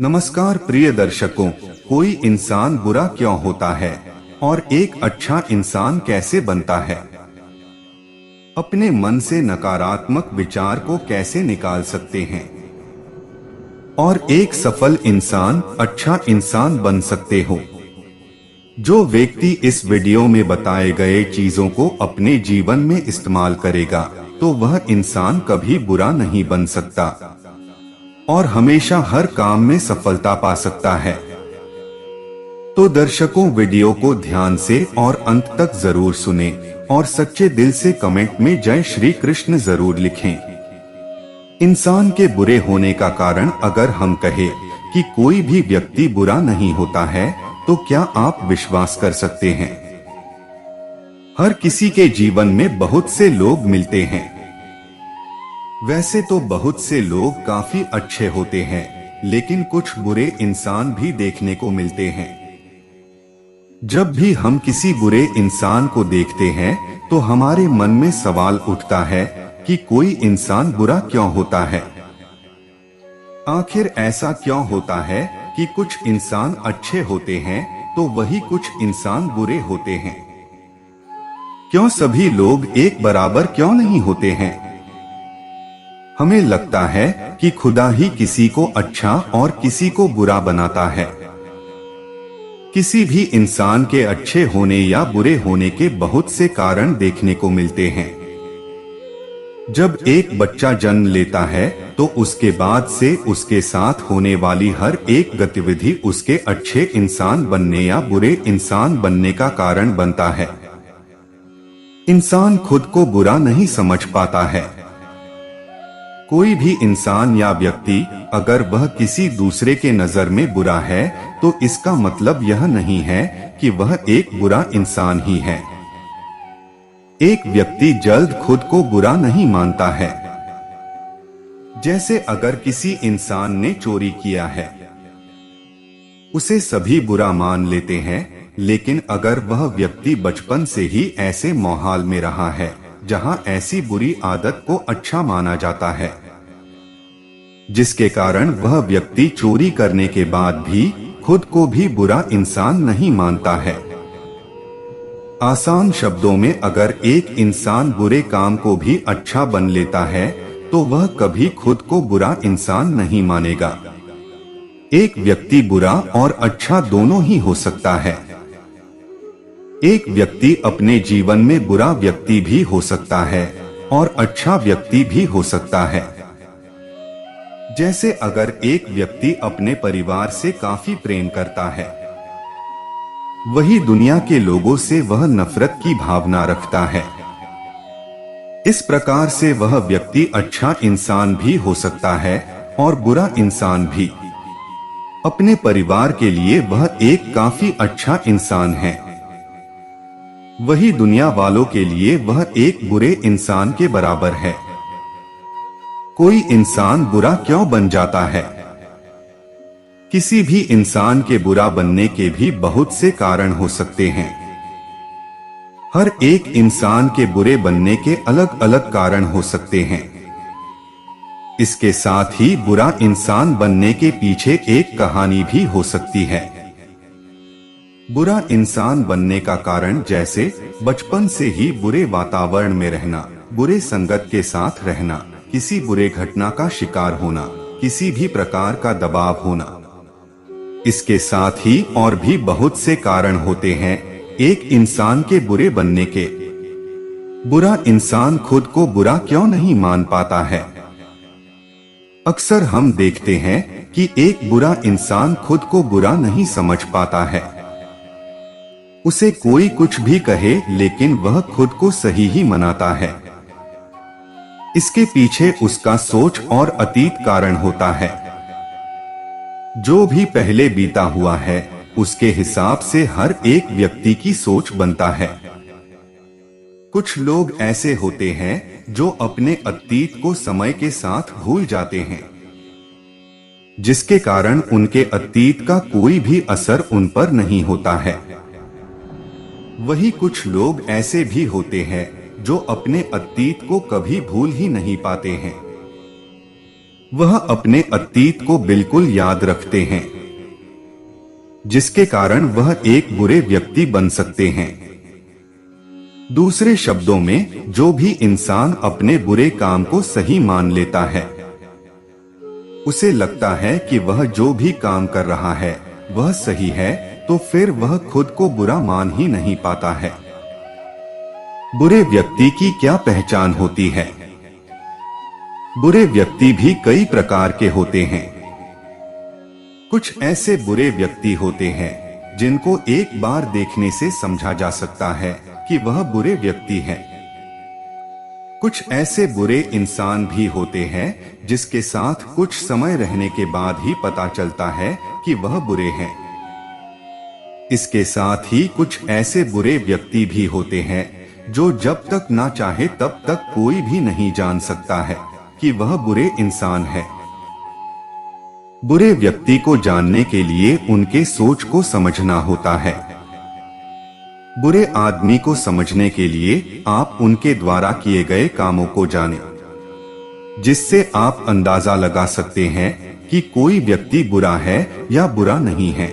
नमस्कार प्रिय दर्शकों, कोई इंसान बुरा क्यों होता है और एक अच्छा इंसान कैसे बनता है? अपने मन से नकारात्मक विचार को कैसे निकाल सकते हैं और एक सफल इंसान, अच्छा इंसान बन सकते हो? जो व्यक्ति इस वीडियो में बताए गए चीजों को अपने जीवन में इस्तेमाल करेगा तो वह इंसान कभी बुरा नहीं बन सकता और हमेशा हर काम में सफलता पा सकता है। तो दर्शकों, वीडियो को ध्यान से और अंत तक जरूर सुने और सच्चे दिल से कमेंट में जय श्री कृष्ण जरूर लिखें। इंसान के बुरे होने का कारण अगर हम कहें कि कोई भी व्यक्ति बुरा नहीं होता है, तो क्या आप विश्वास कर सकते हैं? हर किसी के जीवन में बहुत से लोग मिलते हैं। वैसे तो बहुत से लोग काफी अच्छे होते हैं, लेकिन कुछ बुरे इंसान भी देखने को मिलते हैं। जब भी हम किसी बुरे इंसान को देखते हैं तो हमारे मन में सवाल उठता है कि कोई इंसान बुरा क्यों होता है? आखिर ऐसा क्यों होता है कि कुछ इंसान अच्छे होते हैं तो वही कुछ इंसान बुरे होते हैं? क्यों सभी लोग एक बराबर क्यों नहीं होते हैं? हमें लगता है कि खुदा ही किसी को अच्छा और किसी को बुरा बनाता है। किसी भी इंसान के अच्छे होने या बुरे होने के बहुत से कारण देखने को मिलते हैं। जब एक बच्चा जन्म लेता है तो उसके बाद से उसके साथ होने वाली हर एक गतिविधि उसके अच्छे इंसान बनने या बुरे इंसान बनने का कारण बनता है। इंसान खुद को बुरा नहीं समझ पाता है। कोई भी इंसान या व्यक्ति अगर वह किसी दूसरे के नजर में बुरा है तो इसका मतलब यह नहीं है कि वह एक बुरा इंसान ही है। एक व्यक्ति जल्द खुद को बुरा नहीं मानता है। जैसे अगर किसी इंसान ने चोरी किया है, उसे सभी बुरा मान लेते हैं, लेकिन अगर वह व्यक्ति बचपन से ही ऐसे माहौल में रहा है जहां ऐसी बुरी आदत को अच्छा माना जाता है, जिसके कारण वह व्यक्ति चोरी करने के बाद भी खुद को भी बुरा इंसान नहीं मानता है। आसान शब्दों में, अगर एक इंसान बुरे काम को भी अच्छा बन लेता है तो वह कभी खुद को बुरा इंसान नहीं मानेगा। एक व्यक्ति बुरा और अच्छा दोनों ही हो सकता है। एक व्यक्ति अपने जीवन में बुरा व्यक्ति भी हो सकता है और अच्छा व्यक्ति भी हो सकता है। जैसे अगर एक व्यक्ति अपने परिवार से काफी प्रेम करता है, वही दुनिया के लोगों से वह नफरत की भावना रखता है। इस प्रकार से वह व्यक्ति अच्छा इंसान भी हो सकता है और बुरा इंसान भी। अपने परिवार के लिए वह एक काफी अच्छा इंसान है, वही दुनिया वालों के लिए वह एक बुरे इंसान के बराबर है। कोई इंसान बुरा क्यों बन जाता है? किसी भी इंसान के बुरा बनने के भी बहुत से कारण हो सकते हैं। हर एक इंसान के बुरे बनने के अलग अलग कारण हो सकते हैं। इसके साथ ही बुरा इंसान बनने के पीछे एक कहानी भी हो सकती है। बुरा इंसान बनने का कारण जैसे बचपन से ही बुरे वातावरण में रहना, बुरे संगत के साथ रहना, किसी बुरे घटना का शिकार होना, किसी भी प्रकार का दबाव होना। इसके साथ ही और भी बहुत से कारण होते हैं एक इंसान के बुरे बनने के। बुरा इंसान खुद को बुरा क्यों नहीं मान पाता है? अक्सर हम देखते हैं कि एक बुरा इंसान खुद को बुरा नहीं समझ पाता है। उसे कोई कुछ भी कहे लेकिन वह खुद को सही ही मनाता है। इसके पीछे उसका सोच और अतीत कारण होता है। जो भी पहले बीता हुआ है उसके हिसाब से हर एक व्यक्ति की सोच बनता है। कुछ लोग ऐसे होते हैं जो अपने अतीत को समय के साथ भूल जाते हैं, जिसके कारण उनके अतीत का कोई भी असर उन पर नहीं होता है। वही कुछ लोग ऐसे भी होते हैं जो अपने अतीत को कभी भूल ही नहीं पाते हैं। वह अपने अतीत को बिल्कुल याद रखते हैं, जिसके कारण वह एक बुरे व्यक्ति बन सकते हैं। दूसरे शब्दों में, जो भी इंसान अपने बुरे काम को सही मान लेता है, उसे लगता है कि वह जो भी काम कर रहा है वह सही है, तो फिर वह खुद को बुरा मान ही नहीं पाता है। बुरे व्यक्ति की क्या पहचान होती है? बुरे व्यक्ति भी कई प्रकार के होते हैं। कुछ ऐसे बुरे व्यक्ति होते हैं जिनको एक बार देखने से समझा जा सकता है कि वह बुरे व्यक्ति हैं। कुछ ऐसे बुरे इंसान भी होते हैं जिसके साथ कुछ समय रहने के बाद ही पता चलता है कि वह बुरे हैं। इसके साथ ही कुछ ऐसे बुरे व्यक्ति भी होते हैं जो जब तक ना चाहे तब तक कोई भी नहीं जान सकता है कि वह बुरे इंसान है। बुरे व्यक्ति को जानने के लिए उनके सोच को समझना होता है। बुरे आदमी को समझने के लिए आप उनके द्वारा किए गए कामों को जानें, जिससे आप अंदाजा लगा सकते हैं कि कोई व्यक्ति बुरा है या बुरा नहीं है।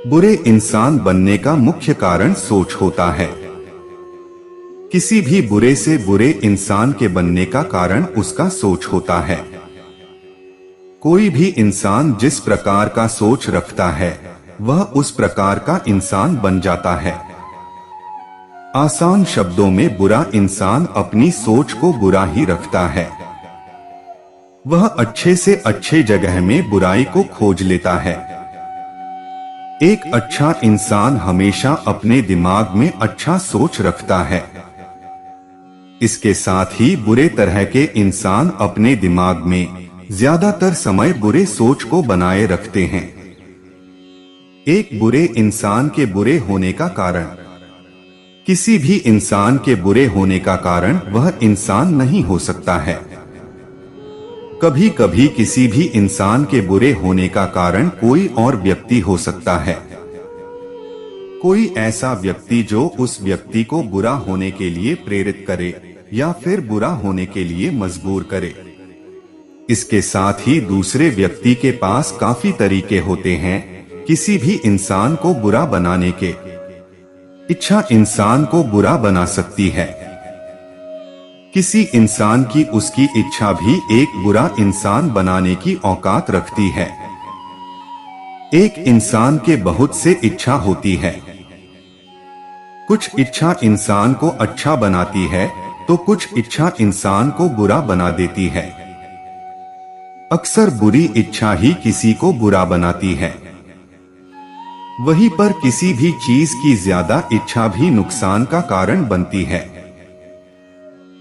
बुरे इंसान बनने का मुख्य कारण सोच होता है। किसी भी बुरे से बुरे इंसान के बनने का कारण उसका सोच होता है। कोई भी इंसान जिस प्रकार का सोच रखता है वह उस प्रकार का इंसान बन जाता है। आसान शब्दों में, बुरा इंसान अपनी सोच को बुरा ही रखता है। वह अच्छे से अच्छे जगह में बुराई को खोज लेता है। एक अच्छा इंसान हमेशा अपने दिमाग में अच्छा सोच रखता है। इसके साथ ही बुरे तरह के इंसान अपने दिमाग में ज्यादातर समय बुरे सोच को बनाए रखते हैं। एक बुरे इंसान के बुरे होने का कारण, किसी भी इंसान के बुरे होने का कारण वह इंसान नहीं हो सकता है। कभी कभी किसी भी इंसान के बुरे होने का कारण कोई और व्यक्ति हो सकता है। कोई ऐसा व्यक्ति जो उस व्यक्ति को बुरा होने के लिए प्रेरित करे या फिर बुरा होने के लिए मजबूर करे। इसके साथ ही दूसरे व्यक्ति के पास काफी तरीके होते हैं किसी भी इंसान को बुरा बनाने के। इच्छा इंसान को बुरा बना सकती है। किसी इंसान की उसकी इच्छा भी एक बुरा इंसान बनाने की औकात रखती है। एक इंसान के बहुत से इच्छा होती है। कुछ इच्छा इंसान को अच्छा बनाती है तो कुछ इच्छा इंसान को बुरा बना देती है। अक्सर बुरी इच्छा ही किसी को बुरा बनाती है। वहीं पर किसी भी चीज की ज्यादा इच्छा भी नुकसान का कारण बनती है।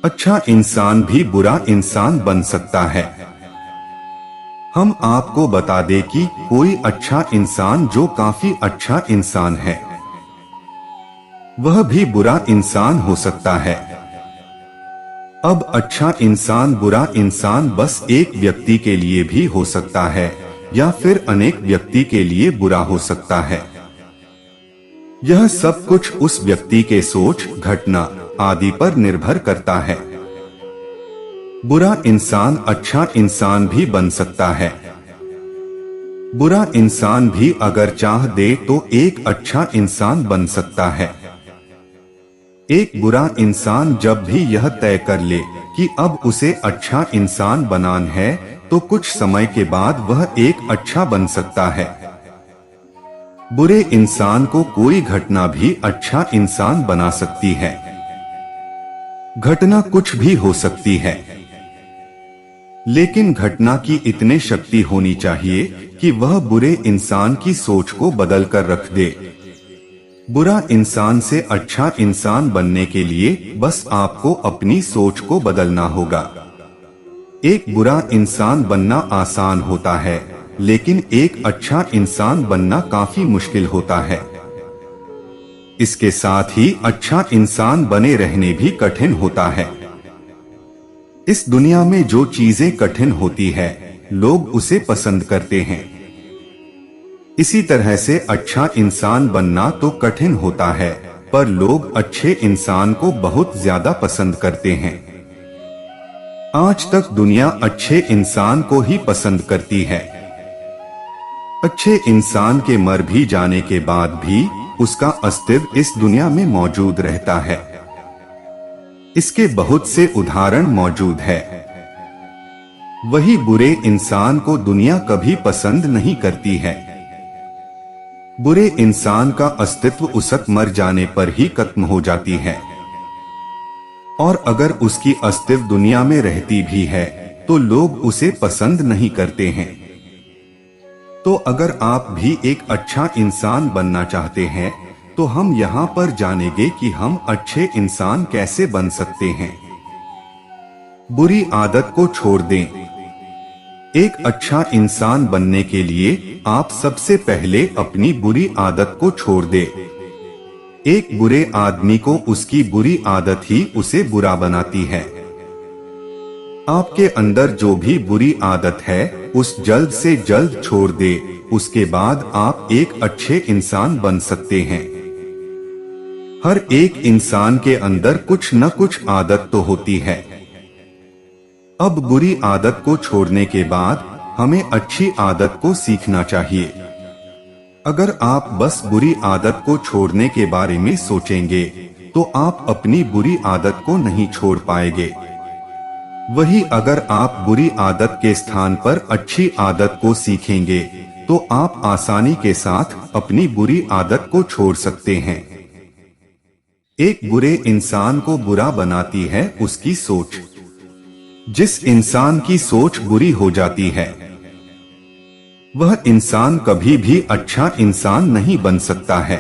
अच्छा इंसान भी बुरा इंसान बन सकता है। हम आपको बता दें कि कोई अच्छा इंसान जो काफी अच्छा इंसान है, वह भी बुरा इंसान हो सकता है। अब अच्छा इंसान बुरा इंसान बस एक व्यक्ति के लिए भी हो सकता है या फिर अनेक व्यक्ति के लिए बुरा हो सकता है। यह सब कुछ उस व्यक्ति के सोच, घटना आदि पर निर्भर करता है। बुरा इंसान अच्छा इंसान भी बन सकता है। बुरा इंसान भी अगर चाह दे तो एक अच्छा इंसान बन सकता है। एक बुरा इंसान जब भी यह तय कर ले कि अब उसे अच्छा इंसान बनाना है तो कुछ समय के बाद वह एक अच्छा बन सकता है। बुरे इंसान को कोई घटना भी अच्छा इंसान बना सकती है। घटना कुछ भी हो सकती है, लेकिन घटना की इतनी शक्ति होनी चाहिए कि वह बुरे इंसान की सोच को बदल कर रख दे। बुरा इंसान से अच्छा इंसान बनने के लिए बस आपको अपनी सोच को बदलना होगा। एक बुरा इंसान बनना आसान होता है, लेकिन एक अच्छा इंसान बनना काफी मुश्किल होता है। इसके साथ ही अच्छा इंसान बने रहने भी कठिन होता है। इस दुनिया में जो चीजें कठिन होती है, लोग उसे पसंद करते हैं। इसी तरह से अच्छा इंसान बनना तो कठिन होता है, पर लोग अच्छे इंसान को बहुत ज्यादा पसंद करते हैं। आज तक दुनिया अच्छे इंसान को ही पसंद करती है। अच्छे इंसान के मर भी जाने के बाद भी उसका अस्तित्व इस दुनिया में मौजूद रहता है। इसके बहुत से उदाहरण मौजूद है। वही बुरे इंसान को दुनिया कभी पसंद नहीं करती है। बुरे इंसान का अस्तित्व उसक मर जाने पर ही खत्म हो जाती है, और अगर उसकी अस्तित्व दुनिया में रहती भी है तो लोग उसे पसंद नहीं करते हैं। तो अगर आप भी एक अच्छा इंसान बनना चाहते हैं तो हम यहाँ पर जानेंगे कि हम अच्छे इंसान कैसे बन सकते हैं। बुरी आदत को छोड़ दें। एक अच्छा इंसान बनने के लिए आप सबसे पहले अपनी बुरी आदत को छोड़ दें। एक बुरे आदमी को उसकी बुरी आदत ही उसे बुरा बनाती है। आपके अंदर जो भी बुरी आदत है उस जल्द से जल्द छोड़ दे, उसके बाद आप एक अच्छे इंसान बन सकते हैं। हर एक इंसान के अंदर कुछ न कुछ आदत तो होती है। अब बुरी आदत को छोड़ने के बाद हमें अच्छी आदत को सीखना चाहिए। अगर आप बस बुरी आदत को छोड़ने के बारे में सोचेंगे तो आप अपनी बुरी आदत को नहीं छोड़ पाएंगे। वही अगर आप बुरी आदत के स्थान पर अच्छी आदत को सीखेंगे तो आप आसानी के साथ अपनी बुरी आदत को छोड़ सकते हैं। एक बुरे इंसान को बुरा बनाती है उसकी सोच। जिस इंसान की सोच बुरी हो जाती है वह इंसान कभी भी अच्छा इंसान नहीं बन सकता है।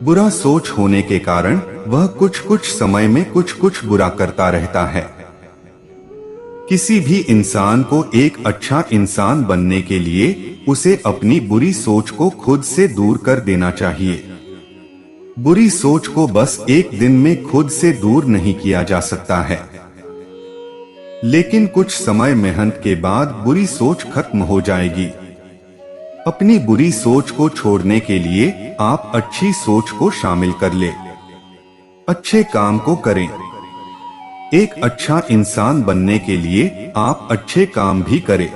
बुरा सोच होने के कारण वह कुछ समय में कुछ बुरा करता रहता है। किसी भी इंसान को एक अच्छा इंसान बनने के लिए उसे अपनी बुरी सोच को खुद से दूर कर देना चाहिए। बुरी सोच को बस एक दिन में खुद से दूर नहीं किया जा सकता है, लेकिन कुछ समय मेहनत के बाद बुरी सोच खत्म हो जाएगी। अपनी बुरी सोच को छोड़ने के लिए आप अच्छी सोच को शामिल कर ले। अच्छे काम को करें। एक अच्छा इंसान बनने के लिए आप अच्छे काम भी करें।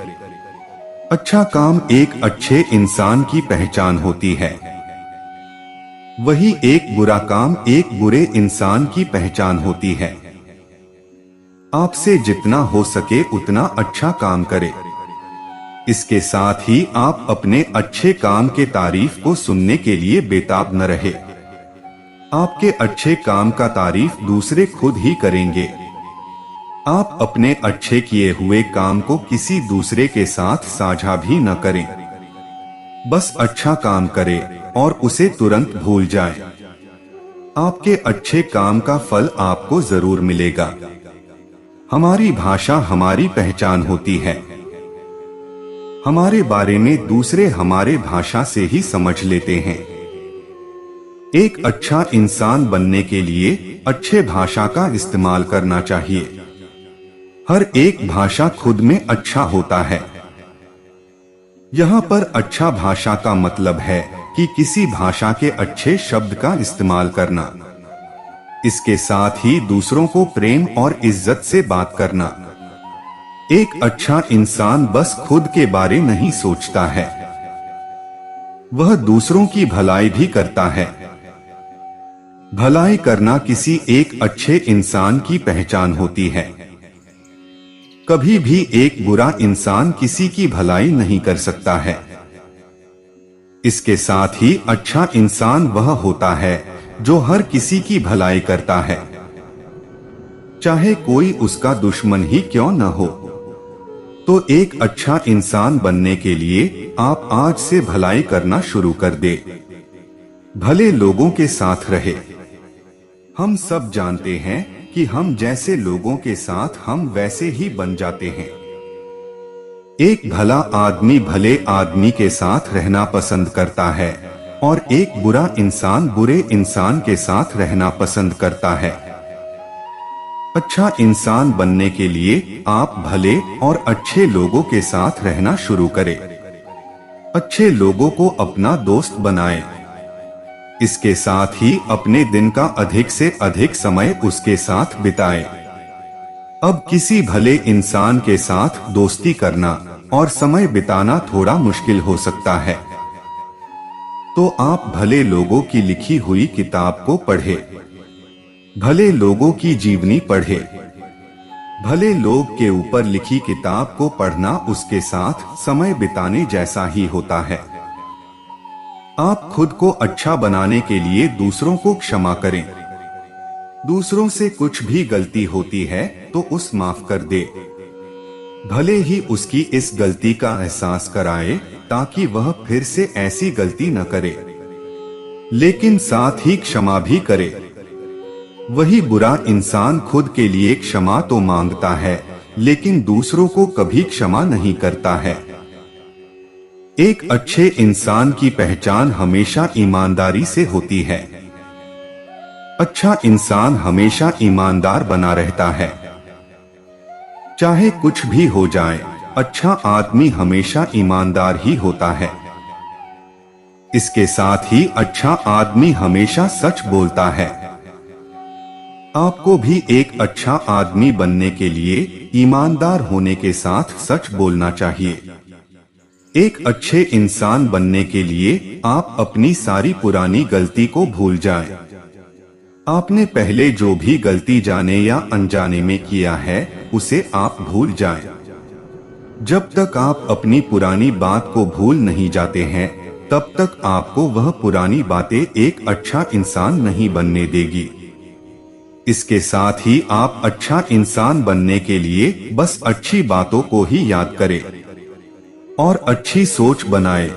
अच्छा काम एक अच्छे इंसान की पहचान होती है। वही एक बुरा काम एक बुरे इंसान की पहचान होती है। आपसे जितना हो सके उतना अच्छा काम करें। इसके साथ ही आप अपने अच्छे काम के तारीफ को सुनने के लिए बेताब न रहे। आपके अच्छे काम का तारीफ दूसरे खुद ही करेंगे। आप अपने अच्छे किए हुए काम को किसी दूसरे के साथ साझा भी न करें। बस अच्छा काम करें और उसे तुरंत भूल जाएं। आपके अच्छे काम का फल आपको जरूर मिलेगा। हमारी भाषा हमारी पहचान होती है। हमारे बारे में दूसरे हमारे भाषा से ही समझ लेते हैं। एक अच्छा इंसान बनने के लिए अच्छे भाषा का इस्तेमाल करना चाहिए। हर एक भाषा खुद में अच्छा होता है। यहाँ पर अच्छा भाषा का मतलब है कि किसी भाषा के अच्छे शब्द का इस्तेमाल करना। इसके साथ ही दूसरों को प्रेम और इज्जत से बात करना। एक अच्छा इंसान बस खुद के बारे नहीं सोचता है, वह दूसरों की भलाई भी करता है। भलाई करना किसी एक अच्छे इंसान की पहचान होती है। कभी भी एक बुरा इंसान किसी की भलाई नहीं कर सकता है। इसके साथ ही अच्छा इंसान वह होता है जो हर किसी की भलाई करता है, चाहे कोई उसका दुश्मन ही क्यों न हो। तो एक अच्छा इंसान बनने के लिए आप आज से भलाई करना शुरू कर दे। भले लोगों के साथ रहे। हम सब जानते हैं कि हम जैसे लोगों के साथ हम वैसे ही बन जाते हैं। एक भला आदमी भले आदमी के साथ रहना पसंद करता है और एक बुरा इंसान बुरे इंसान के साथ रहना पसंद करता है। अच्छा इंसान बनने के लिए आप भले और अच्छे लोगों के साथ रहना शुरू करें। अच्छे लोगों को अपना दोस्त बनाएं। इसके साथ ही अपने दिन का अधिक से अधिक समय उसके साथ बिताएं। अब किसी भले इंसान के साथ दोस्ती करना और समय बिताना थोड़ा मुश्किल हो सकता है, तो आप भले लोगों की लिखी हुई किताब को पढ़ें, भले लोगों की जीवनी पढ़ें। भले लोग के ऊपर लिखी किताब को पढ़ना उसके साथ समय बिताने जैसा ही होता है। आप खुद को अच्छा बनाने के लिए दूसरों को क्षमा करें। दूसरों से कुछ भी गलती होती है तो उस माफ कर दे, भले ही उसकी इस गलती का एहसास कराए ताकि वह फिर से ऐसी गलती न करे, लेकिन साथ ही क्षमा भी करे। वही बुरा इंसान खुद के लिए क्षमा तो मांगता है लेकिन दूसरों को कभी क्षमा नहीं करता है। एक अच्छे इंसान की पहचान हमेशा ईमानदारी से होती है। अच्छा इंसान हमेशा ईमानदार बना रहता है, चाहे कुछ भी हो जाए। अच्छा आदमी हमेशा ईमानदार ही होता है। इसके साथ ही अच्छा आदमी हमेशा सच बोलता है। आपको भी एक अच्छा आदमी बनने के लिए ईमानदार होने के साथ सच बोलना चाहिए। एक अच्छे इंसान बनने के लिए आप अपनी सारी पुरानी गलती को भूल जाएं। आपने पहले जो भी गलती जाने या अनजाने में किया है उसे आप भूल जाएं। जब तक आप अपनी पुरानी बात को भूल नहीं जाते हैं तब तक आपको वह पुरानी बातें एक अच्छा इंसान नहीं बनने देगी। इसके साथ ही आप अच्छा इंसान बनने के लिए बस अच्छी बातों को ही याद करें और अच्छी सोच बनाएं।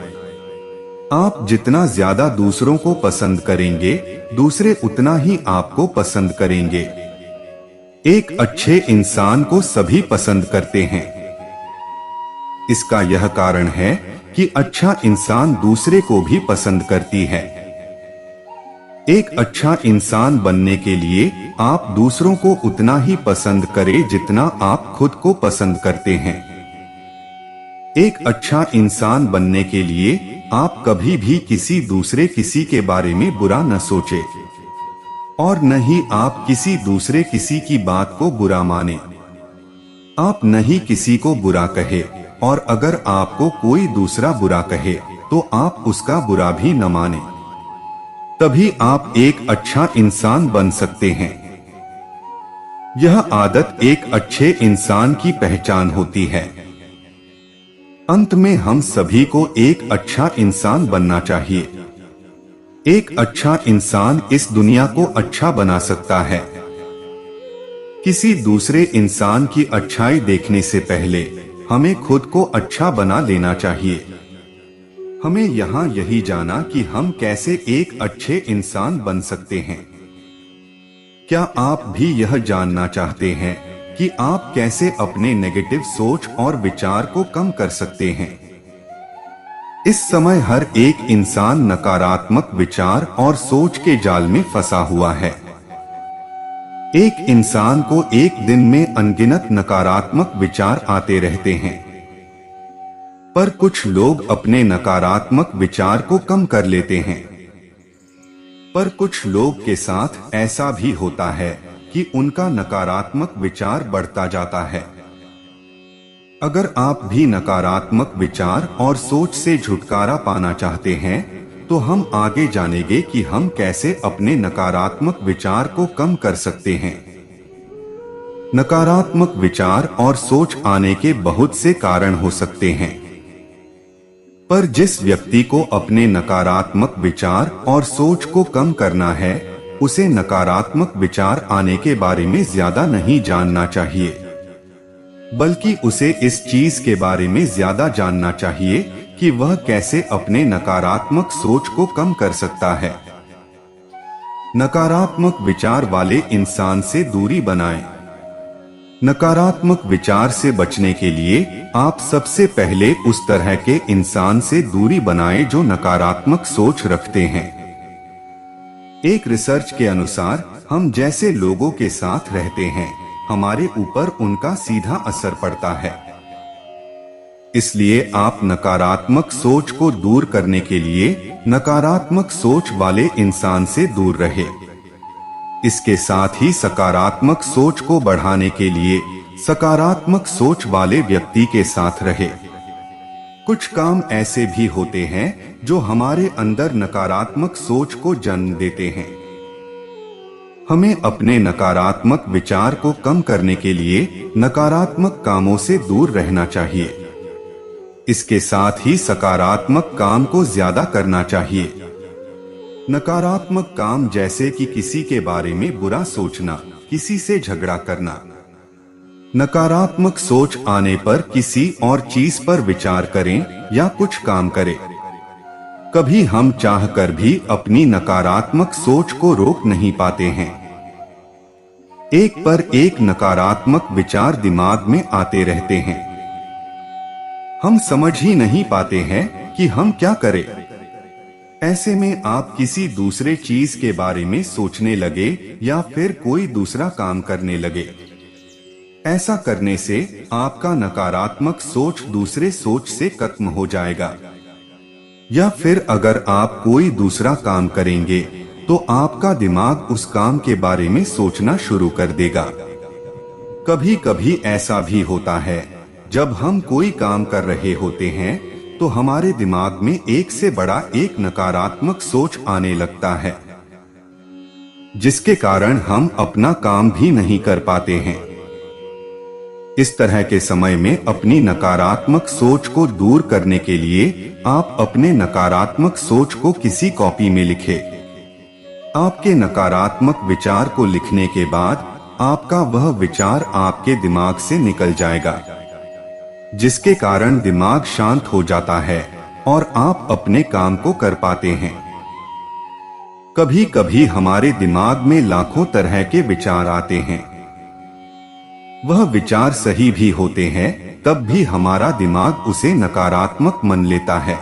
आप जितना ज्यादा दूसरों को पसंद करेंगे, दूसरे उतना ही आपको पसंद करेंगे। एक अच्छे इंसान को सभी पसंद करते हैं। इसका यह कारण है कि अच्छा इंसान दूसरे को भी पसंद करती है। एक अच्छा इंसान बनने के लिए आप दूसरों को उतना ही पसंद करें जितना आप खुद को पसंद करते हैं। एक अच्छा इंसान बनने के लिए आप कभी भी किसी के बारे में बुरा न सोचें और न ही आप किसी की बात को बुरा माने। आप न ही किसी को बुरा कहे और अगर आपको कोई दूसरा बुरा कहे तो आप उसका बुरा भी न माने। तभी आप एक अच्छा इंसान बन सकते हैं। यह आदत एक अच्छे इंसान की पहचान होती है। अंत में हम सभी को एक अच्छा इंसान बनना चाहिए। एक अच्छा इंसान इस दुनिया को अच्छा बना सकता है। किसी दूसरे इंसान की अच्छाई देखने से पहले हमें खुद को अच्छा बना लेना चाहिए। हमें यहाँ यही जाना कि हम कैसे एक अच्छे इंसान बन सकते हैं। क्या आप भी यह जानना चाहते हैं कि आप कैसे अपने नेगेटिव सोच और विचार को कम कर सकते हैं? इस समय हर एक इंसान नकारात्मक विचार और सोच के जाल में फंसा हुआ है। एक इंसान को एक दिन में अनगिनत नकारात्मक विचार आते रहते हैं, पर कुछ लोग अपने नकारात्मक विचार को कम कर लेते हैं। पर कुछ लोग के साथ ऐसा भी होता है कि उनका नकारात्मक विचार बढ़ता जाता है। अगर आप भी नकारात्मक विचार और सोच से छुटकारा पाना चाहते हैं तो हम आगे जानेंगे कि हम कैसे अपने नकारात्मक विचार को कम कर सकते हैं। नकारात्मक विचार और सोच आने के बहुत से कारण हो सकते हैं, पर जिस व्यक्ति को अपने नकारात्मक विचार और सोच को कम करना है उसे नकारात्मक विचार आने के बारे में ज्यादा नहीं जानना चाहिए, बल्कि उसे इस चीज के बारे में ज्यादा जानना चाहिए कि वह कैसे अपने नकारात्मक सोच को कम कर सकता है। नकारात्मक विचार वाले इंसान से दूरी बनाएं। नकारात्मक विचार से बचने के लिए आप सबसे पहले उस तरह के इंसान से दूरी बनाएं जो नकारात्मक सोच रखते हैं। एक रिसर्च के अनुसार हम जैसे लोगों के साथ रहते हैं हमारे ऊपर उनका सीधा असर पड़ता है। इसलिए आप नकारात्मक सोच को दूर करने के लिए नकारात्मक सोच वाले इंसान से दूर रहे। इसके साथ ही सकारात्मक सोच को बढ़ाने के लिए सकारात्मक सोच वाले व्यक्ति के साथ रहे। कुछ काम ऐसे भी होते हैं जो हमारे अंदर नकारात्मक सोच को जन्म देते हैं। हमें अपने नकारात्मक विचार को कम करने के लिए नकारात्मक कामों से दूर रहना चाहिए। इसके साथ ही सकारात्मक काम को ज्यादा करना चाहिए। नकारात्मक काम जैसे कि किसी के बारे में बुरा सोचना, किसी से झगड़ा करना। नकारात्मक सोच आने पर किसी और चीज पर विचार करें या कुछ काम करें। कभी हम चाहकर भी अपनी नकारात्मक सोच को रोक नहीं पाते हैं। एक पर एक नकारात्मक विचार दिमाग में आते रहते हैं। हम समझ ही नहीं पाते हैं कि हम क्या करें। ऐसे में आप किसी दूसरे चीज के बारे में सोचने लगे या फिर कोई दूसरा काम करने लगे। ऐसा करने से आपका नकारात्मक सोच दूसरे सोच से खत्म हो जाएगा। या फिर अगर आप कोई दूसरा काम करेंगे तो आपका दिमाग उस काम के बारे में सोचना शुरू कर देगा। कभी कभी ऐसा भी होता है, जब हम कोई काम कर रहे होते हैं तो हमारे दिमाग में एक से बड़ा एक नकारात्मक सोच आने लगता है, जिसके कारण हम अपना काम भी नहीं कर पाते हैं। इस तरह के समय में अपनी नकारात्मक सोच को दूर करने के लिए आप अपने नकारात्मक सोच को किसी कॉपी में लिखें। आपके नकारात्मक विचार को लिखने के बाद आपका वह विचार आपके दिमाग से निकल जाएगा, जिसके कारण दिमाग शांत हो जाता है और आप अपने काम को कर पाते हैं। कभी कभी हमारे दिमाग में लाखों तरह के विचार आते हैं। वह विचार सही भी होते हैं, तब भी हमारा दिमाग उसे नकारात्मक मान लेता है।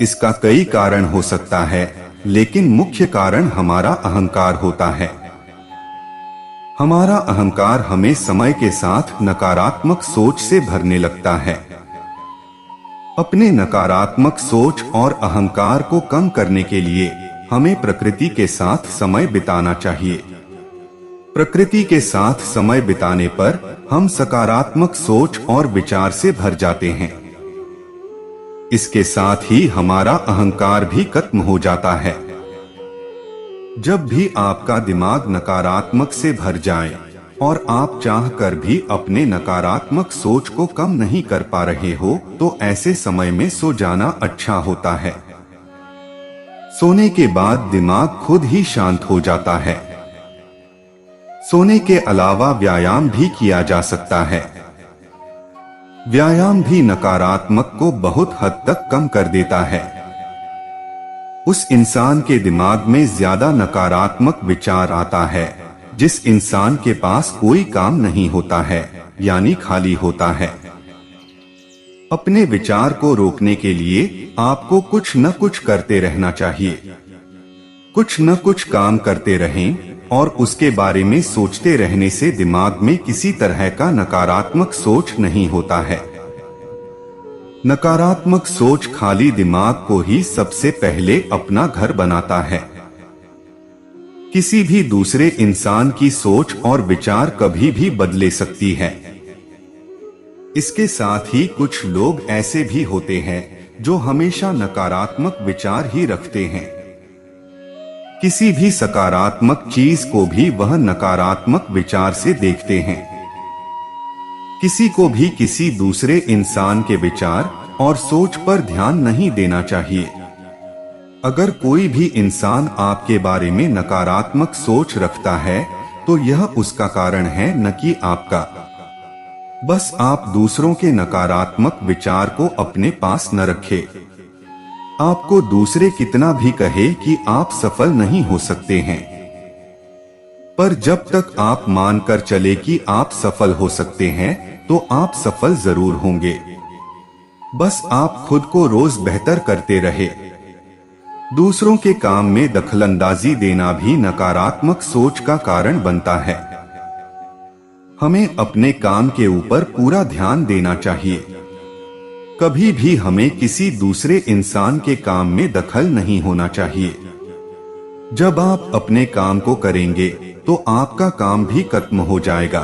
इसका कई कारण हो सकता है, लेकिन मुख्य कारण हमारा अहंकार होता है। हमारा अहंकार हमें समय के साथ नकारात्मक सोच से भरने लगता है। अपने नकारात्मक सोच और अहंकार को कम करने के लिए हमें प्रकृति के साथ समय बिताना चाहिए। प्रकृति के साथ समय बिताने पर हम सकारात्मक सोच और विचार से भर जाते हैं। इसके साथ ही हमारा अहंकार भी खत्म हो जाता है। जब भी आपका दिमाग नकारात्मक से भर जाए और आप चाहकर भी अपने नकारात्मक सोच को कम नहीं कर पा रहे हो, तो ऐसे समय में सो जाना अच्छा होता है। सोने के बाद दिमाग खुद ही शांत हो जाता है। सोने के अलावा व्यायाम भी किया जा सकता है। व्यायाम भी नकारात्मक को बहुत हद तक कम कर देता है। उस इंसान के दिमाग में ज्यादा नकारात्मक विचार आता है जिस इंसान के पास कोई काम नहीं होता है, यानी खाली होता है। अपने विचार को रोकने के लिए आपको कुछ न कुछ करते रहना चाहिए। कुछ न कुछ काम करते रहें और उसके बारे में सोचते रहने से दिमाग में किसी तरह का नकारात्मक सोच नहीं होता है। नकारात्मक सोच खाली दिमाग को ही सबसे पहले अपना घर बनाता है। किसी भी दूसरे इंसान की सोच और विचार कभी भी बदले सकती है। इसके साथ ही कुछ लोग ऐसे भी होते हैं जो हमेशा नकारात्मक विचार ही रखते हैं। किसी भी सकारात्मक चीज को भी वह नकारात्मक विचार से देखते हैं। किसी को भी किसी दूसरे इंसान के विचार और सोच पर ध्यान नहीं देना चाहिए। अगर कोई भी इंसान आपके बारे में नकारात्मक सोच रखता है तो यह उसका कारण है, न कि आपका। बस आप दूसरों के नकारात्मक विचार को अपने पास न रखें। आपको दूसरे कितना भी कहे कि आप सफल नहीं हो सकते हैं, पर जब तक आप मानकर चले कि आप सफल हो सकते हैं तो आप सफल जरूर होंगे। बस आप खुद को रोज बेहतर करते रहे। दूसरों के काम में दखलंदाजी देना भी नकारात्मक सोच का कारण बनता है। हमें अपने काम के ऊपर पूरा ध्यान देना चाहिए। कभी भी हमें किसी दूसरे इंसान के काम में दखल नहीं होना चाहिए। जब आप अपने काम को करेंगे तो आपका काम भी खत्म हो जाएगा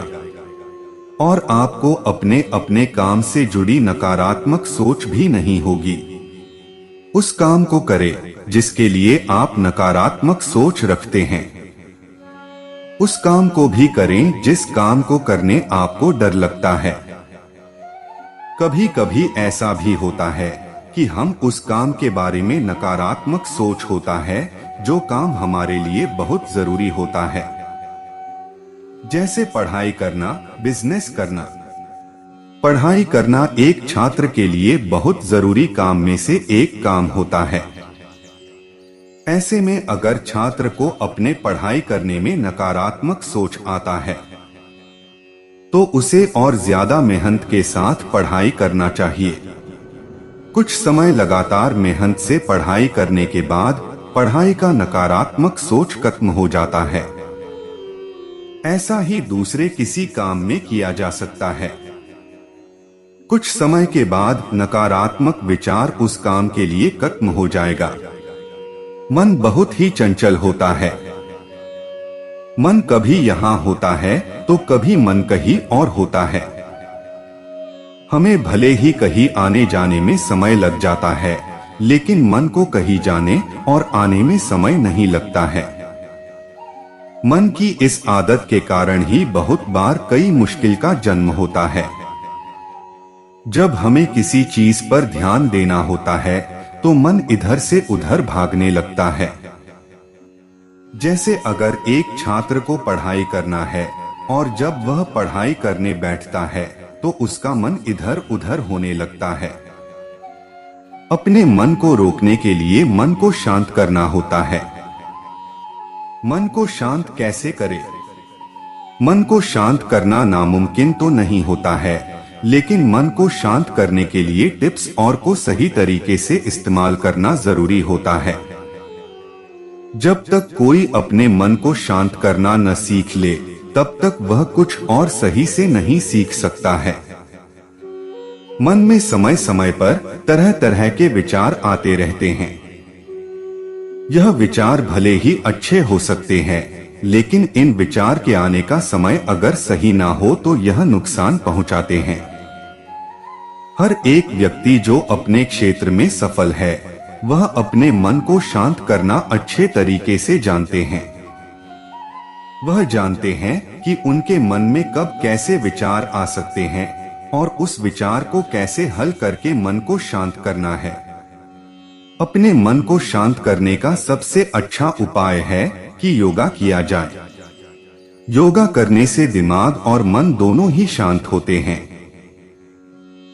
और आपको अपने अपने काम से जुड़ी नकारात्मक सोच भी नहीं होगी। उस काम को करें जिसके लिए आप नकारात्मक सोच रखते हैं। उस काम को भी करें जिस काम को करने आपको डर लगता है। कभी कभी ऐसा भी होता है कि हम उस काम के बारे में नकारात्मक सोच होता है जो काम हमारे लिए बहुत जरूरी होता है, जैसे पढ़ाई करना, बिजनेस करना। पढ़ाई करना एक छात्र के लिए बहुत जरूरी काम में से एक काम होता है। ऐसे में अगर छात्र को अपने पढ़ाई करने में नकारात्मक सोच आता है तो उसे और ज्यादा मेहनत के साथ पढ़ाई करना चाहिए। कुछ समय लगातार मेहनत से पढ़ाई करने के बाद पढ़ाई का नकारात्मक सोच खत्म हो जाता है। ऐसा ही दूसरे किसी काम में किया जा सकता है। कुछ समय के बाद नकारात्मक विचार उस काम के लिए खत्म हो जाएगा। मन बहुत ही चंचल होता है। मन कभी यहाँ होता है तो कभी मन कहीं और होता है। हमें भले ही कहीं आने जाने में समय लग जाता है, लेकिन मन को कहीं जाने और आने में समय नहीं लगता है। मन की इस आदत के कारण ही बहुत बार कई मुश्किल का जन्म होता है। जब हमें किसी चीज पर ध्यान देना होता है तो मन इधर से उधर भागने लगता है। जैसे अगर एक छात्र को पढ़ाई करना है और जब वह पढ़ाई करने बैठता है तो उसका मन इधर उधर होने लगता है। अपने मन को रोकने के लिए मन को शांत करना होता है। मन को शांत कैसे करें? मन को शांत करना नामुमकिन तो नहीं होता है, लेकिन मन को शांत करने के लिए टिप्स और को सही तरीके से इस्तेमाल करना जरूरी होता है। जब तक कोई अपने मन को शांत करना न सीख ले, तब तक वह कुछ और सही से नहीं सीख सकता है। मन में समय समय पर तरह तरह के विचार आते रहते हैं। यह विचार भले ही अच्छे हो सकते हैं, लेकिन इन विचार के आने का समय अगर सही ना हो तो यह नुकसान पहुंचाते हैं। हर एक व्यक्ति जो अपने क्षेत्र में सफल है, वह अपने मन को शांत करना अच्छे तरीके से जानते हैं। वह जानते हैं कि उनके मन में कब कैसे विचार आ सकते हैं और उस विचार को कैसे हल करके मन को शांत करना है। अपने मन को शांत करने का सबसे अच्छा उपाय है कि योगा किया जाए। योगा करने से दिमाग और मन दोनों ही शांत होते हैं।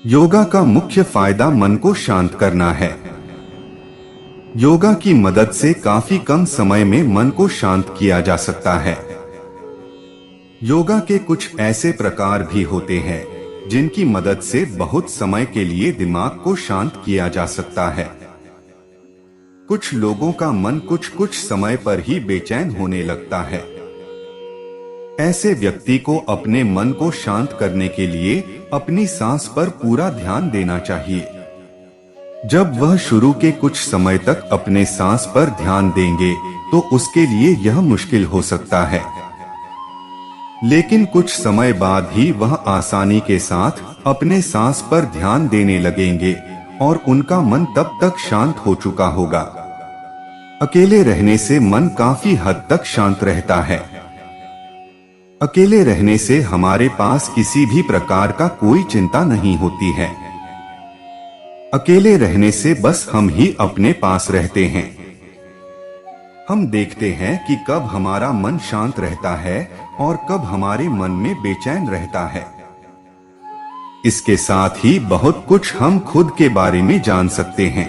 योगा का मुख्य फायदा मन को शांत करना है। योगा की मदद से काफी कम समय में मन को शांत किया जा सकता है। योगा के कुछ ऐसे प्रकार भी होते हैं जिनकी मदद से बहुत समय के लिए दिमाग को शांत किया जा सकता है। कुछ लोगों का मन कुछ समय पर ही बेचैन होने लगता है। ऐसे व्यक्ति को अपने मन को शांत करने के लिए अपनी सांस पर पूरा ध्यान देना चाहिए। जब वह शुरू के कुछ समय तक अपने सांस पर ध्यान देंगे तो उसके लिए यह मुश्किल हो सकता है, लेकिन कुछ समय बाद ही वह आसानी के साथ अपने सांस पर ध्यान देने लगेंगे और उनका मन तब तक शांत हो चुका होगा। अकेले रहने से मन काफी हद तक शांत रहता है। अकेले रहने से हमारे पास किसी भी प्रकार का कोई चिंता नहीं होती है। अकेले रहने से बस हम ही अपने पास रहते हैं। हम देखते हैं कि कब हमारा मन शांत रहता है और कब हमारे मन में बेचैन रहता है। इसके साथ ही बहुत कुछ हम खुद के बारे में जान सकते हैं।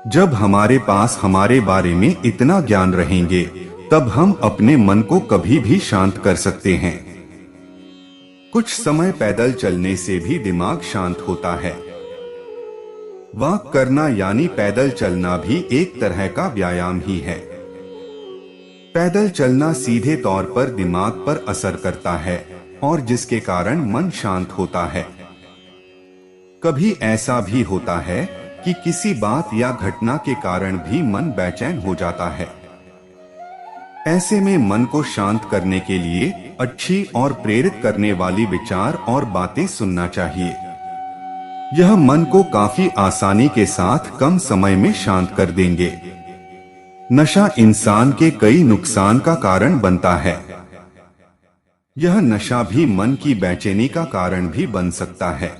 जब हमारे पास हमारे बारे में इतना ज्ञान रहेंगे, तब हम अपने मन को कभी भी शांत कर सकते हैं। कुछ समय पैदल चलने से भी दिमाग शांत होता है। वॉक करना यानी पैदल चलना भी एक तरह का व्यायाम ही है। पैदल चलना सीधे तौर पर दिमाग पर असर करता है और जिसके कारण मन शांत होता है। कभी ऐसा भी होता है कि किसी बात या घटना के कारण भी मन बेचैन हो जाता है। ऐसे में मन को शांत करने के लिए अच्छी और प्रेरित करने वाली विचार और बातें सुनना चाहिए। यह मन को काफी आसानी के साथ कम समय में शांत कर देंगे। नशा इंसान के कई नुकसान का कारण बनता है। यह नशा भी मन की बेचैनी का कारण भी बन सकता है।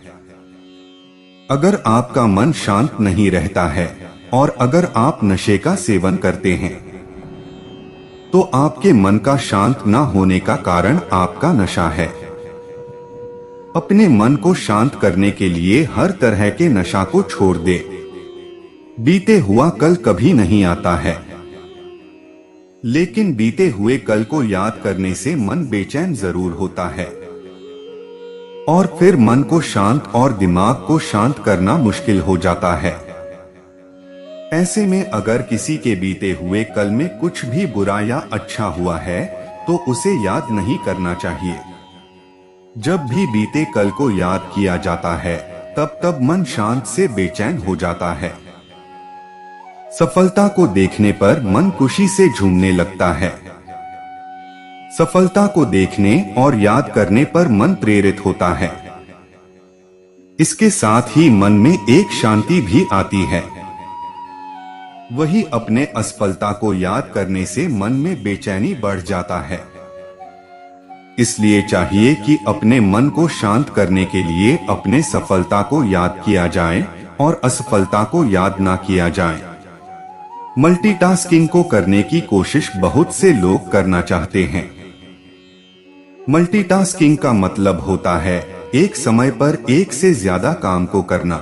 अगर आपका मन शांत नहीं रहता है और अगर आप नशे का सेवन करते हैं तो आपके मन का शांत न होने का कारण आपका नशा है। अपने मन को शांत करने के लिए हर तरह के नशा को छोड़ दे। बीते हुआ कल कभी नहीं आता है, लेकिन बीते हुए कल को याद करने से मन बेचैन जरूर होता है और फिर मन को शांत और दिमाग को शांत करना मुश्किल हो जाता है। ऐसे में अगर किसी के बीते हुए कल में कुछ भी बुरा या अच्छा हुआ है तो उसे याद नहीं करना चाहिए। जब भी बीते कल को याद किया जाता है तब मन शांत से बेचैन हो जाता है। सफलता को देखने पर मन खुशी से झूमने लगता है। सफलता को देखने और याद करने पर मन प्रेरित होता है। इसके साथ ही मन में एक शांति भी आती है। वही अपने असफलता को याद करने से मन में बेचैनी बढ़ जाता है। इसलिए चाहिए कि अपने मन को शांत करने के लिए अपने सफलता को याद किया जाए और असफलता को याद ना किया जाए। मल्टीटास्किंग को करने की कोशिश बहुत से लोग करना चाहते हैं। मल्टीटास्किंग का मतलब होता है एक समय पर एक से ज्यादा काम को करना।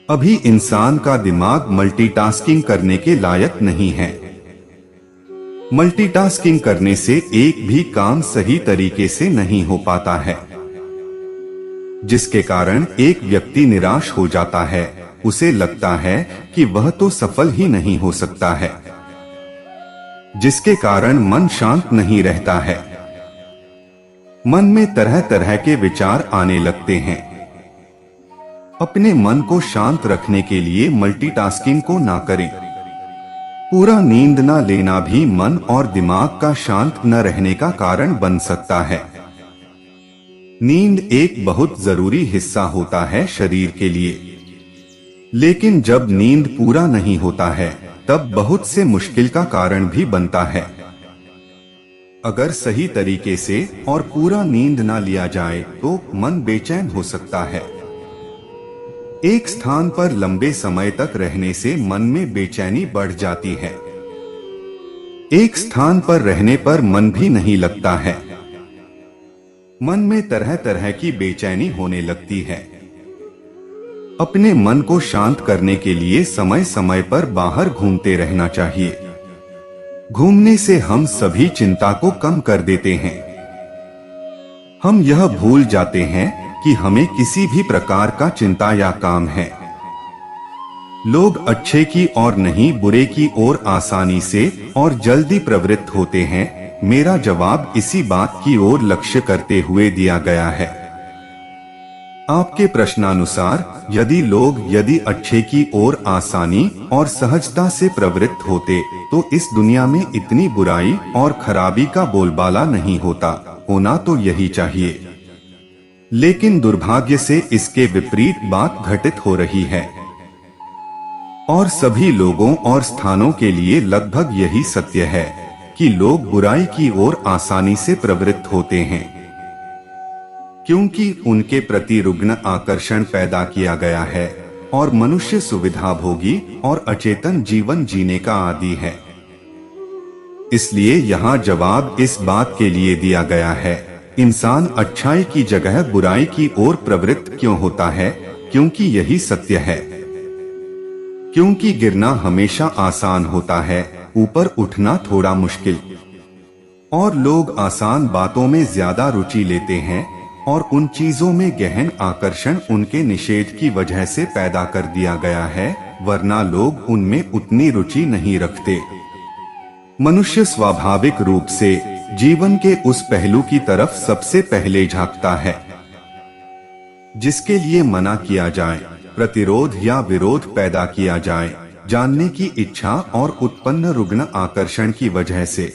अभी इंसान का दिमाग मल्टीटास्किंग करने के लायक नहीं है। मल्टीटास्किंग करने से एक भी काम सही तरीके से नहीं हो पाता है, जिसके कारण एक व्यक्ति निराश हो जाता है। उसे लगता है कि वह तो सफल ही नहीं हो सकता है, जिसके कारण मन शांत नहीं रहता है। मन में तरह तरह के विचार आने लगते हैं। अपने मन को शांत रखने के लिए मल्टीटास्किंग को ना करें। पूरा नींद ना लेना भी मन और दिमाग का शांत न रहने का कारण बन सकता है। नींद एक बहुत जरूरी हिस्सा होता है शरीर के लिए, लेकिन जब नींद पूरा नहीं होता है तब बहुत से मुश्किल का कारण भी बनता है। अगर सही तरीके से और पूरा नींद ना लिया जाए तो मन बेचैन हो सकता है। एक स्थान पर लंबे समय तक रहने से मन में बेचैनी बढ़ जाती है। एक स्थान पर रहने पर मन भी नहीं लगता है। मन में तरह तरह की बेचैनी होने लगती है। अपने मन को शांत करने के लिए समय समय पर बाहर घूमते रहना चाहिए। घूमने से हम सभी चिंता को कम कर देते हैं। हम यह भूल जाते हैं कि हमें किसी भी प्रकार का चिंता या काम है। लोग अच्छे की और नहीं बुरे की ओर आसानी से और जल्दी प्रवृत्त होते हैं। मेरा जवाब इसी बात की ओर लक्ष्य करते हुए दिया गया है। आपके प्रश्नानुसार यदि अच्छे की ओर आसानी और सहजता से प्रवृत्त होते तो इस दुनिया में इतनी बुराई और खराबी का बोलबाला नहीं होता। होना तो यही चाहिए, लेकिन दुर्भाग्य से इसके विपरीत बात घटित हो रही है और सभी लोगों और स्थानों के लिए लगभग यही सत्य है कि लोग बुराई की ओर आसानी से प्रवृत्त होते हैं, क्योंकि उनके प्रति रुग्ण आकर्षण पैदा किया गया है और मनुष्य सुविधा भोगी और अचेतन जीवन जीने का आदी है। इसलिए यहाँ जवाब इस बात के लिए दिया गया है, इंसान अच्छाई की जगह बुराई की ओर प्रवृत्त क्यों होता है? क्योंकि यही सत्य है। क्योंकि गिरना हमेशा आसान होता है, ऊपर उठना थोड़ा मुश्किल। और लोग आसान बातों में ज्यादा रुचि लेते हैं और उन चीजों में गहन आकर्षण उनके निषेध की वजह से पैदा कर दिया गया है, वरना लोग उनमें उतनी रुचि नहीं रखते। मनुष्य स्वाभाविक रूप से जीवन के उस पहलू की तरफ सबसे पहले झांकता है जिसके लिए मना किया जाए, प्रतिरोध या विरोध पैदा किया जाए, जानने की इच्छा और उत्पन्न रुग्ण आकर्षण की वजह से,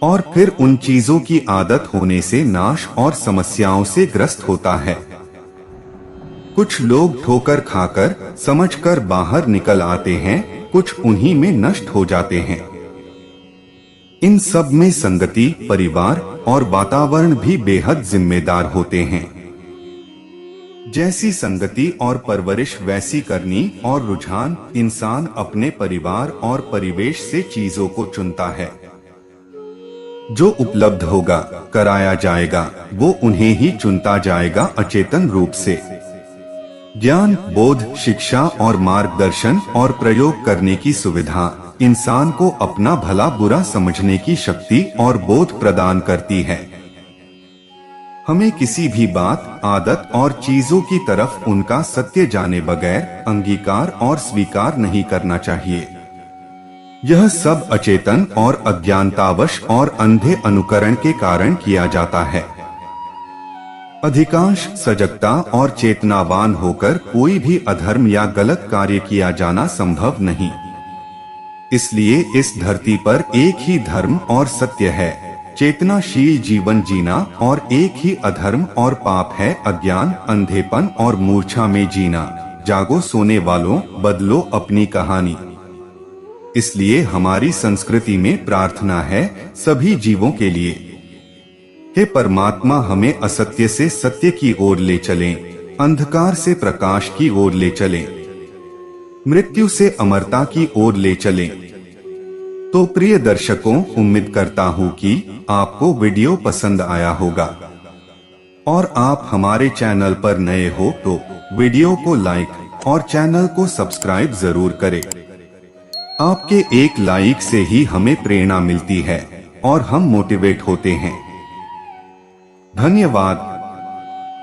और फिर उन चीजों की आदत होने से नाश और समस्याओं से ग्रस्त होता है। कुछ लोग ठोकर खाकर समझकर बाहर निकल आते हैं, कुछ उन्हीं में नष्ट हो जाते हैं। इन सब में संगति, परिवार और वातावरण भी बेहद जिम्मेदार होते हैं। जैसी संगति और परवरिश वैसी करनी और रुझान, इंसान अपने परिवार और परिवेश से चीजों को चुनता है। जो उपलब्ध होगा, कराया जाएगा, वो उन्हें ही चुनता जाएगा अचेतन रूप से। ज्ञान, बोध, शिक्षा और मार्गदर्शन और प्रयोग करने की सुविधा इंसान को अपना भला बुरा समझने की शक्ति और बोध प्रदान करती है। हमें किसी भी बात, आदत और चीजों की तरफ उनका सत्य जाने बगैर अंगीकार और स्वीकार नहीं करना चाहिए। यह सब अचेतन और अज्ञानतावश और अंधे अनुकरण के कारण किया जाता है। अधिकांश सजगता और चेतनावान होकर कोई भी अधर्म या गलत कार्य किया जाना संभव नहीं। इसलिए इस धरती पर एक ही धर्म और सत्य है, चेतनाशील जीवन जीना, और एक ही अधर्म और पाप है, अज्ञान, अंधेपन और मूर्छा में जीना। जागो सोने वालों, बदलो अपनी कहानी। इसलिए हमारी संस्कृति में प्रार्थना है सभी जीवों के लिए, हे परमात्मा, हमें असत्य से सत्य की ओर ले चलें, अंधकार से प्रकाश की ओर ले चलें, मृत्यु से अमरता की ओर ले चलें। तो प्रिय दर्शकों, उम्मीद करता हूँ कि आपको वीडियो पसंद आया होगा, और आप हमारे चैनल पर नए हो तो वीडियो को लाइक और चैनल को सब्सक्राइब जरूर करें। आपके एक लाइक से ही हमें प्रेरणा मिलती है और हम मोटिवेट होते हैं। धन्यवाद।